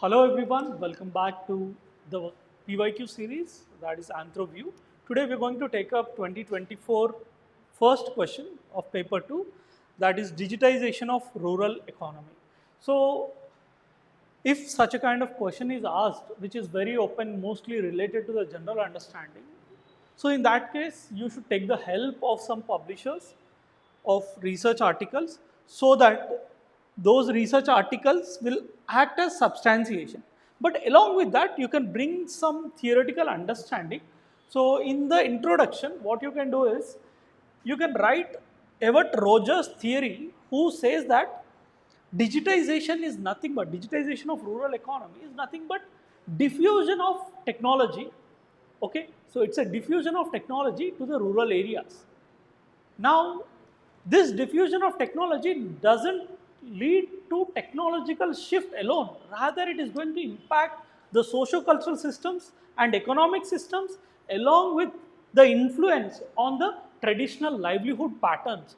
Hello everyone, welcome back to the PYQ series, that is AnthroView. Today we are going to take up 2024 first question of paper 2, that is digitization of rural economy. So if such a kind of question is asked, which is very open, mostly related to the general understanding, so in that case, you should take the help of some publishers of research articles so that those research articles will act as substantiation. But along with that, you can bring some theoretical understanding. So in the introduction, what you can do is you can write Everett Rogers' theory, who says that digitization of rural economy is nothing but diffusion of technology. Okay, so it's a diffusion of technology to the rural areas. Now, this diffusion of technology doesn't lead to technological shift alone. Rather, it is going to impact the socio-cultural systems and economic systems along with the influence on the traditional livelihood patterns.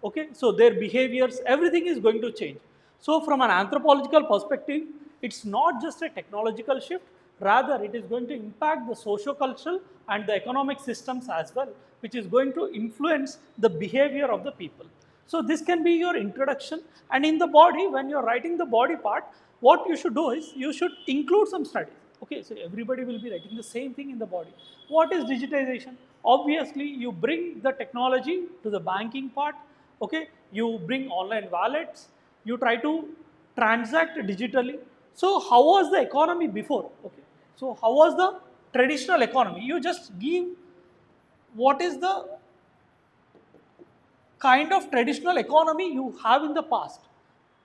Okay, so their behaviors, everything is going to change. So from an anthropological perspective, it's not just a technological shift, rather it is going to impact the socio-cultural and the economic systems as well, which is going to influence the behavior of the people. So this can be your introduction, and in the body, when you're writing the body part, what you should do is you should include some studies. Okay, so everybody will be writing the same thing in the body. What is digitization? Obviously, you bring the technology to the banking part. Okay, you bring online wallets, you try to transact digitally. So how was the economy before? Okay, so how was the traditional economy? You just give what is the kind of traditional economy you have in the past.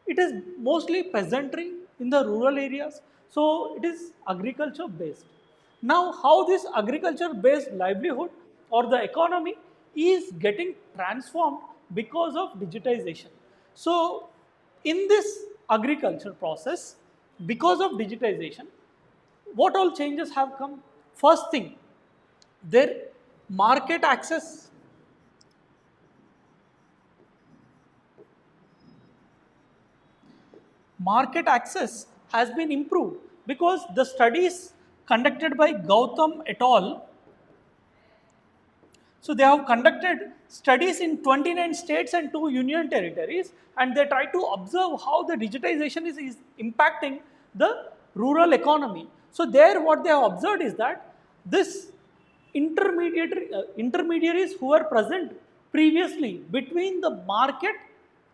It is mostly peasantry in the rural areas, so it is agriculture based. Now, how this agriculture based livelihood or the economy is getting transformed because of digitization. So, in this agriculture process, because of digitization, what all changes have come? First thing, their market access. Market access has been improved because the studies conducted by Gautam et al. So they have conducted studies in 29 states and 2 union territories, and they try to observe how the digitization is impacting the rural economy. So there what they have observed is that this intermediaries who were present previously between the market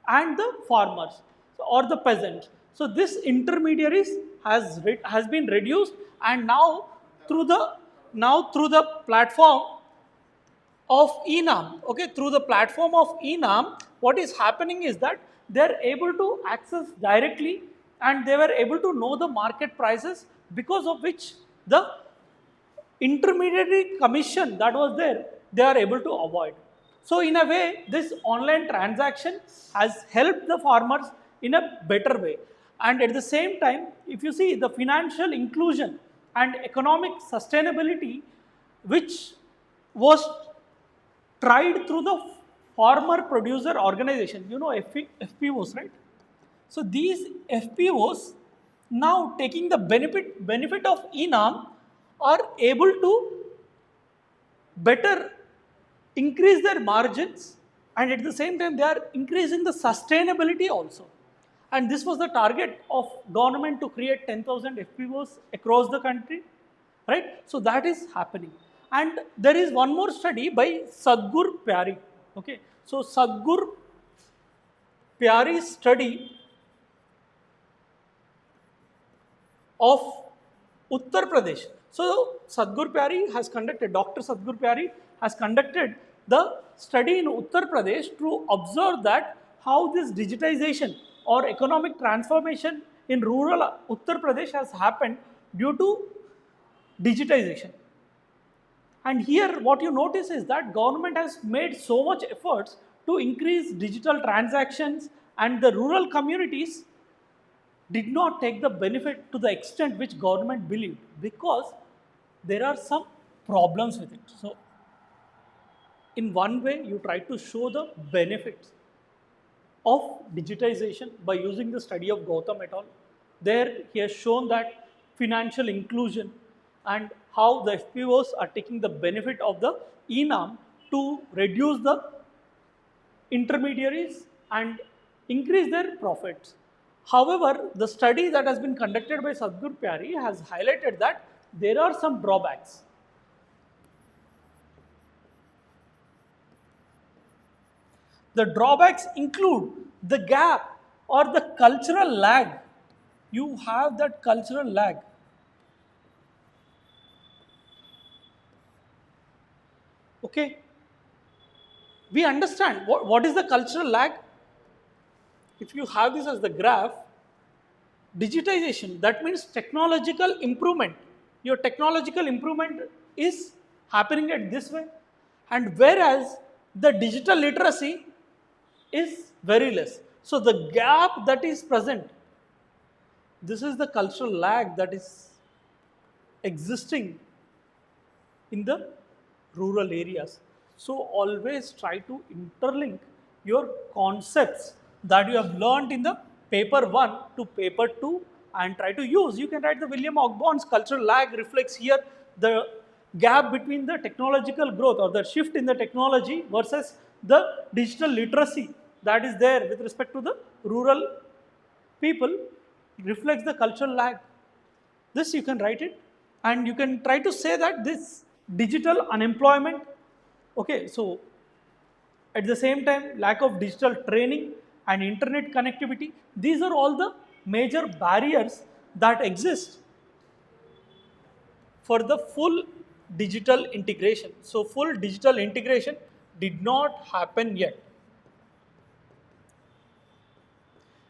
and the farmers or the peasants. So this intermediaries has been reduced, and now through the platform of enam, okay, through the platform of enam, what is happening is that they are able to access directly, and they were able to know the market prices, because of which the intermediary commission that was there, they are able to avoid. So in a way, this online transaction has helped the farmers in a better way. And at the same time, if you see the financial inclusion and economic sustainability, which was tried through the farmer producer organization, you know, FPOs, right? So these FPOs, now taking the benefit of enam, are able to better increase their margins, and at the same time they are increasing the sustainability also. And this was the target of government, to create 10,000 FPOs across the country, right? So that is happening. And there is one more study by Sadhguru Pyari. Okay, so Sadhguru Pyari's study of Uttar Pradesh. So Sadhguru Pyari has conducted, Dr. Sadhguru Pyari has conducted the study in Uttar Pradesh to observe that how this digitization or economic transformation in rural Uttar Pradesh has happened due to digitization. And here what you notice is that government has made so much efforts to increase digital transactions, and the rural communities did not take the benefit to the extent which government believed, because there are some problems with it. So in one way, you try to show the benefits of digitization by using the study of Gautam et al. There he has shown that financial inclusion and how the FPOs are taking the benefit of the ENAM to reduce the intermediaries and increase their profits. However, the study that has been conducted by Sadhguru Pyari has highlighted that there are some drawbacks. The drawbacks include the gap or the cultural lag. You have that cultural lag. Okay, we understand what is the cultural lag. If you have this as the graph, digitization, that means technological improvement. Your technological improvement is happening at this way, and whereas the digital literacy is very less. So the gap that is present, this is the cultural lag that is existing in the rural areas. So always try to interlink your concepts that you have learned in the paper 1 to paper 2 and try to use. You can write the William Ogborn's cultural lag reflects here the gap between the technological growth or the shift in the technology versus the digital literacy that is there with respect to the rural people reflects the cultural lag. This you can write it, and you can try to say that this digital unemployment, okay, so at the same time lack of digital training and internet connectivity, these are all the major barriers that exist for the full digital integration. So full digital integration did not happen yet.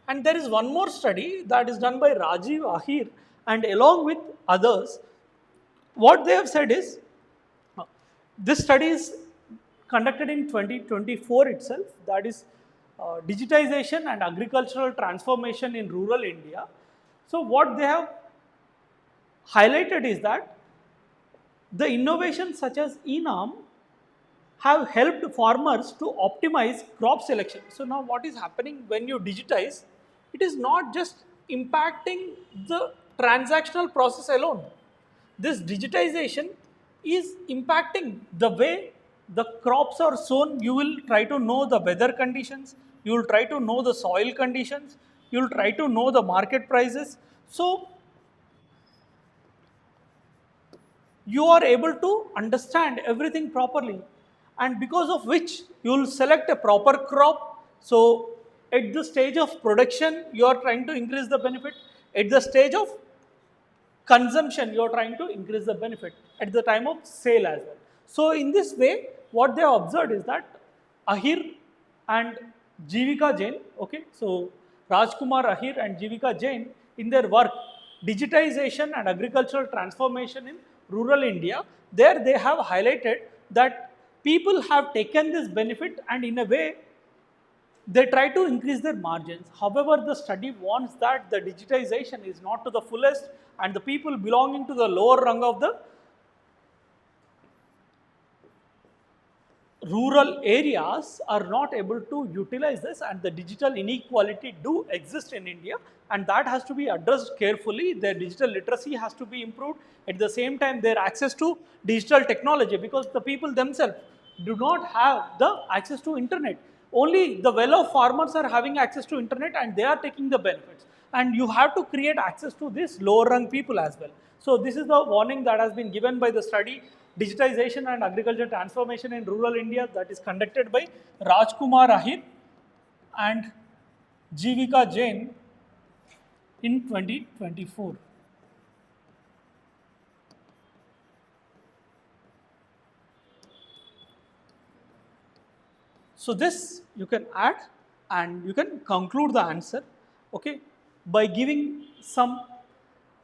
And there is one more study that is done by Rajiv Ahir and along with others. What they have said is, this study is conducted in 2024 itself, that is digitization and agricultural transformation in rural India. So what they have highlighted is that the innovations such as ENAM have helped farmers to optimize crop selection. So now what is happening when you digitize, it is not just impacting the transactional process alone. This digitization is impacting the way the crops are sown. You will try to know the weather conditions, you will try to know the soil conditions, you will try to know the market prices. So you are able to understand everything properly, and because of which you will select a proper crop. So at the stage of production you are trying to increase the benefit, at the stage of consumption you are trying to increase the benefit, at the time of sale as well. So in this way what they have observed is that Ahir and Jivika Jain, okay, so Rajkumar Ahir and Jivika Jain, in their work digitization and agricultural transformation in rural India, there they have highlighted that people have taken this benefit and in a way they try to increase their margins. However, the study warns that the digitization is not to the fullest, and the people belonging to the lower rung of the rural areas are not able to utilize this, and the digital inequality do exist in India, and that has to be addressed carefully. Their digital literacy has to be improved. At the same time, their access to digital technology, because the people themselves do not have the access to internet. Only the well-off farmers are having access to internet and they are taking the benefits. And you have to create access to this lower rung people as well. So this is the warning that has been given by the study Digitization and Agriculture Transformation in Rural India, that is conducted by Rajkumar Ahir and Jivika Jain in 2024. So this you can add and you can conclude the answer, okay, by giving some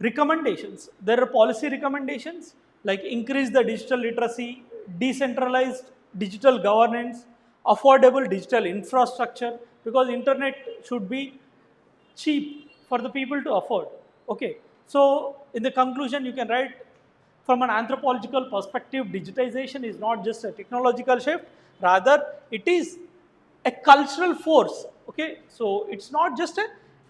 recommendations. There are policy recommendations like increase the digital literacy, decentralized digital governance, affordable digital infrastructure, because internet should be cheap for the people to afford. Okay, so in the conclusion you can write, from an anthropological perspective, digitization is not just a technological shift, rather it is a cultural force. Okay, so it's not just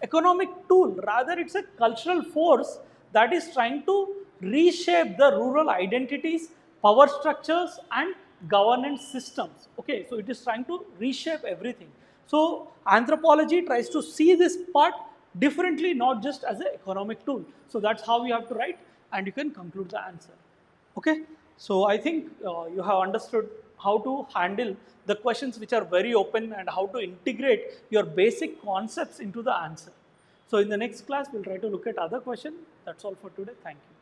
a economic tool, rather it's a cultural force that is trying to reshape the rural identities, power structures and governance systems. Okay, so it is trying to reshape everything. So anthropology tries to see this part differently, not just as an economic tool. So that's how you have to write, and you can conclude the answer. Okay, so I think you have understood how to handle the questions which are very open and how to integrate your basic concepts into the answer. So in the next class, we'll try to look at other questions. That's all for today. Thank you.